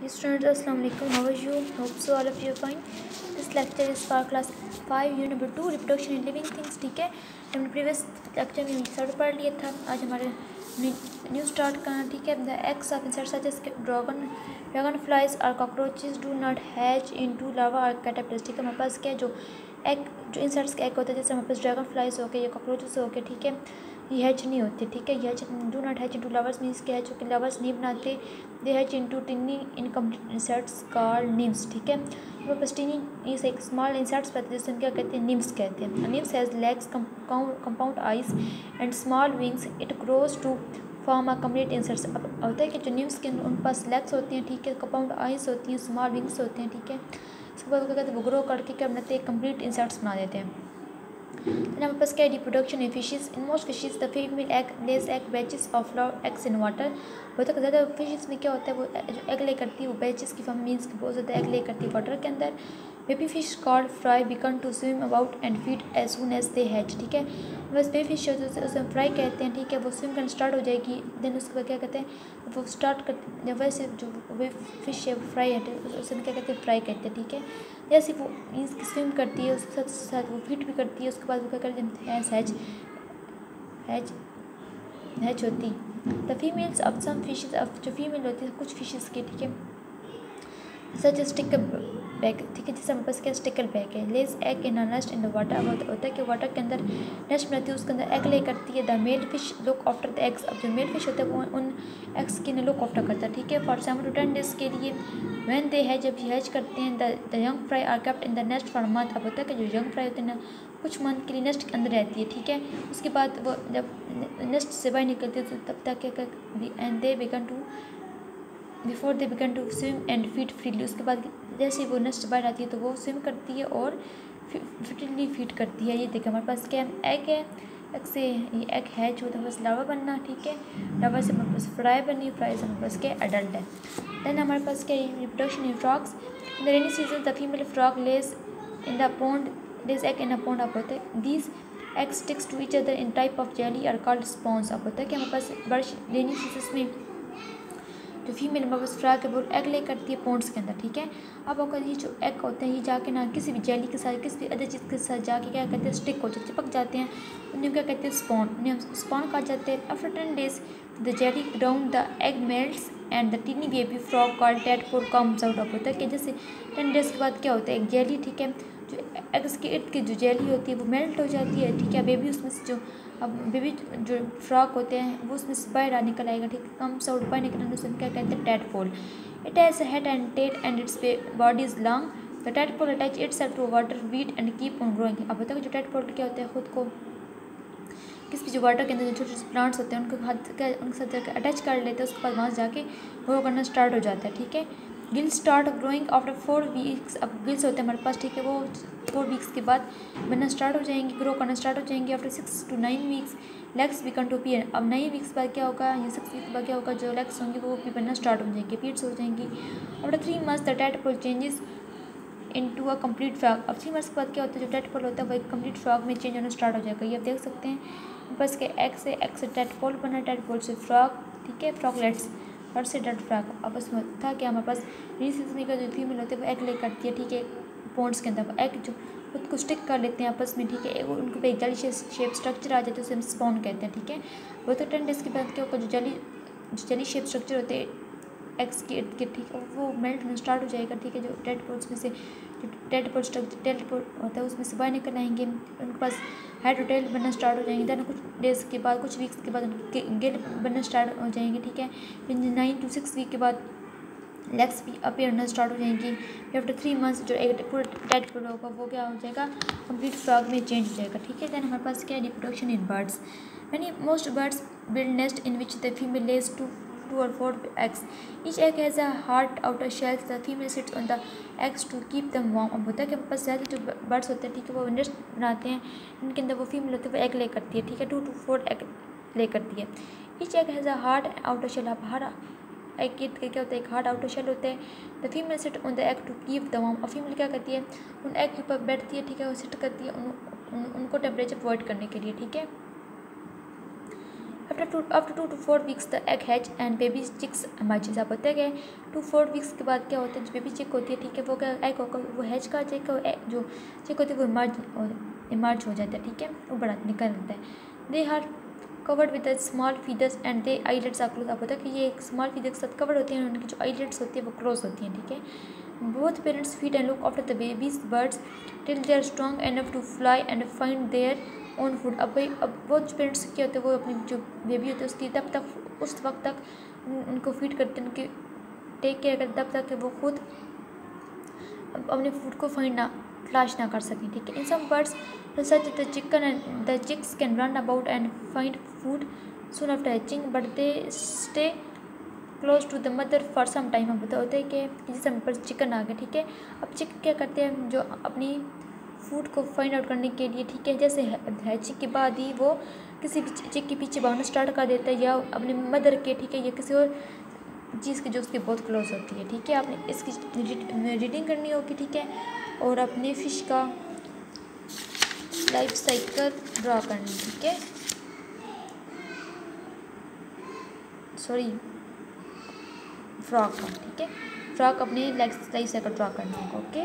Students, Assalamu alaikum. How are you? Hope so all of you are fine. This lecture is for class 5 unit number 2 reproduction in living things. ठीक है, हमने previous lecture में सब पढ़ लिया था. आज हमारे न्यू स्टार्ट करना. ठीक है, the eggs of insects such as dragonflies or cockroaches do not hatch into larvae or caterpillars. ठीक है, हमारे पास क्या है, जो इंसेक्ट्स के एग होते हैं, जैसे हमारे पास ड्रैगन फ्लाइज हो गए या कॉकरोचेस हो गए. ठीक है, ये हैच नहीं होते. ठीक है, ये hatch do not hatch into larvae means क्या है, जो कि लवर्स नहीं बनाते. They hatch into tiny incomplete insects called nymphs. ठीक है, हमारे पास टिनी इस एक स्मॉल इंसेक्ट्स पर जिससे क्या कहते हैं, निम्स कहते हैं. Nymphs has legs, compound eyes and small wings. It grows to form a complete insects. अब होता है कि जो निम्स के उन पास लेग्स होती हैं. ठीक है, कंपाउंड आइज होती हैं, स्मॉल विंग्स होते हैं. ठीक है, इसके बाद क्या कहते हैं, वो ग्रो करके क्या बनाते हैं, कम्प्लीट इंसेक्ट्स बना देते हैं. हमारे पास क्या है, reproduction in fishes. In most fishes the female egg lays egg batches of flower eggs in water. बहुत ज़्यादा फिशेस में क्या होता है, वो जो एग ले करती है वो बैचेस की फॉर्म मीन्स की बहुत ज़्यादा एग ले करती है वाटर के अंदर. Baby fish called fry begin to swim about and feed as soon as they hatch. ठीक है, बस बेबी फिश उसे फ्राई कहते हैं. ठीक है, वो स्विम करना स्टार्ट हो जाएगी. देन उसके बाद क्या कहते हैं, वो स्टार्ट कर जब वैसे जो वे फिश है फ्राई है उसे क्या कहते हैं, फ्राई कहते हैं. ठीक है, जैसे वो मीन्स स्विम करती है उसके साथ साथ वो फीड भी करती है. उसके बाद वो क्या करते हैं, हैच होती. The females of some fishes, अब जो फीमेल होती है कुछ फिशेज के. ठीक है, सच स्टिकल बैग. ठीक है, जैसे हमारे पास क्या स्टिकल बैग है. Lays egg in a nest in the water. अब होता है कि वाटर के अंदर नेस्ट बनाती है, उसके अंदर एग ले करती है. The male fish look after the eggs. अब जो मेल फिश होता है वो उन एग्स की लुक आफ्टर करता है. ठीक है, फॉर 7 to 10 डेज के लिए. व्हेन दे हैच, जब हैच करते हैं, the young fry are kept in the nest for month. अब होता है कि जो यंग फ्राई होते हैं ना, कुछ मंथ के लिए नेस्ट के अंदर रहती है. ठीक है, उसके बाद वो जब नेस्ट से बाहर निकलती है तो तब तक क्या and they begin to before they begin to swim and feed freely. उसके बाद जैसे वो नेस्ट बाहर आती है तो वो स्विम करती है और फ्रीली फीड करती है. ये देखिए हमारे पास क्या एग है. एग से ये एग हैच होता है बस लावा बनना. ठीक है, लावा से हमारे पास फ्राई बनी, फ्राई से हमारे पास क्या अडल्ट है. देन हमारे पास क्या है, reproduction in frogs. In the rainy season the female frog lays in the pond lays egg in a pond. आप होता है these egg sticks to each other in type of jelly are called spawns. आप होता है कि हमारे पास burst rainy season में जो फीमेल हमारे पास फ्रॉग है वो एग ले करती है पॉन्ड्स के अंदर. ठीक है, अब अगर ये जो एग होते हैं ये जाके ना किसी भी जेली के साथ किसी भी अदर चीज़ के साथ जाके क्या कहते हैं, स्टिक हो जाते, चिपक जाते हैं. उन्हें क्या कहते हैं, स्पॉन. उन्हें हम स्पॉन कहा जाते हैं. After 10 days the jelly down the egg melts and the tiny baby frog called tadpole comes out. ऑफ होता है कि जैसे 10 days के बाद क्या होता है, एक जेली. ठीक है, जो एग्स के इर्द की जो जेली होती है वो मेल्ट हो जाती है. ठीक है, बेबी उसमें से जो अब बेबी जो फ्रॉक होते हैं वो उसमें से बाहर निकल आएगा. ठीक है, कम्स आउट बाहर निकलने से क्या कहते हैं, tadpole. It has a head and tail and its body is long. The tadpole attach itself to water weed and keep on growing. अब बताओ जो टैडपोल क्या होता है, खुद को किसी भी जो वाटर के अंदर जो छोटे छोटे प्लांट्स होते हैं उनके साथ अटैच कर लेते हैं. उसके बाद वहाँ से जाके ग्रो करना स्टार्ट हो जाता है. ठीक है, Gill start growing after 4 weeks. अब गिल्स होते हैं हमारे पास. ठीक है, वो 4 weeks के बाद बनना स्टार्ट हो जाएंगी, ग्रो करना स्टार्ट हो जाएंगी. After 6 to 9 weeks legs begin to appear. अब 9 weeks बाद क्या होगा, या 6 weeks बाद क्या होगा, जो लेग्स होंगी वो भी बनना स्टार्ट हो जाएंगी, पीट्स हो जाएंगी. After 3 months the tadpole changes into a complete frog. अब 3 months के बाद क्या होता है, जो टैडपोल होता है वो एक कंप्लीट फ्रॉग में चेंज होना स्टार्ट हो जाएगा. ये आप देख सकते हैं बस के एग से टैडपोल बना, टैडपोल से फ्रॉग. ठीक है, फ्रॉगलेट्स और से डेड फ्रॉग. अब उसमें था कि हमारे पास रीसीजन का जो फीमेल होती है वो एग ले करती है. ठीक है, पॉन्ड्स के अंदर एग जो खुद को स्टिक कर लेते हैं आपस में. ठीक है, उनको पे एक जाली शेप स्ट्रक्चर आ जाता है, उसे हम स्पॉन कहते हैं. ठीक है, वो तो 10 days के बाद क्या होगा, जो जाली शेप स्ट्रक्चर होते हैं एग्स के इर्द गिर्द. ठीक है, वो मेल्ट होना स्टार्ट हो जाएगा. ठीक है, जो टैडपोल्स में से जो टैडपोल स्ट्रक्चर टैडपोल होता है उसमें से बाहर निकल आएंगे. उनके पास हेड और टेल बनना स्टार्ट हो जाएंगे. देन कुछ डेज के बाद, कुछ वीक्स के बाद गिल बनना स्टार्ट हो जाएंगे. ठीक है, फिर 9 to 6 week के बाद लेग्स भी अपीयर होना स्टार्ट हो जाएंगी. फिर आफ्टर 3 months जो एक पूरा टैडपोल होगा वो क्या हो जाएगा, कंप्लीट फ्रॉग में चेंज हो जाएगा. ठीक है, देन हमारे पास क्या है, reproduction in birds. Many most birds build nest in which the female lays 2 or 4 eggs. Each egg has a hard outer shell. The female sits on the eggs to keep them warm. अब होता है कि पास ज़्यादा जो birds होते हैं, ठीक है, वो नेस्ट बनाते हैं, इनके अंदर वो फीमेल होती है वो एग ले करती है. ठीक है, 2 to 4 एग ले करती है. Each egg has a hard outer shell. अब हर एग के क्या होता है, एक हार्ड आउटर शेल होता है. The female sit on the egg to keep the warm. और फीमेल क्या करती है, उन एग के ऊपर बैठती है. ठीक है, वो सिट करती है उनको टेम्परेचर अवॉइड करने के लिए. ठीक है, after 2 to 4 weeks the egg hatch and baby chicks emerges. आप बताया गया 2-4 वीक्स के बाद क्या होता है, जो बेबी चिक होती है, ठीक है, वो क्या एग होकर वो हैच का चिक जो चिक होती है वो इमर्ज हो जाता है, ठीक है, वो बड़ा निकलता है। They are covered with small feathers and they eyelids are close. आप पता है कि ये एक स्मॉल फीदर के साथ कवर्ड होती हैं, उनकी जो आईलेट्स होती है वो क्लोज होती हैं, ठीक है। Both parents feed and look after the babies birds till they are strong enough to fly and find their own food. अब वो जो पेरेंट्स क्या होते हैं, वो अपनी जो बेबी होती है उसकी तब तक उस वक्त तक उनको फीड करते हैं, उनकी टेक केयर करते तब तक वो खुद अपने फूड को तलाश ना कर सकें, ठीक है। In some birds such the chicks can run about and find food soon after hatching but they stay close to the mother for some time. अब होता है कि जैसे हम पर चिकन आ गया, ठीक है, अब चिक क्या करते हैं, जो अपनी फूड को फाइंड आउट करने के लिए, ठीक है, जैसे हैचिंग के बाद ही वो किसी भी चिक के पीछे भागना स्टार्ट कर देता है, या अपने मदर के, ठीक है, या किसी और चीज़ की जो उसके बहुत क्लोज होती है, ठीक है। आपने इसकी रीडिंग करनी होगी, ठीक है, और अपने फिश का लाइफ साइकिल ड्रा करनी, ठीक है, सॉरी फ्रॉक का, ठीक है, फ्रॉक अपनी लाइफ साइकिल ड्रा करना होगा, ओके।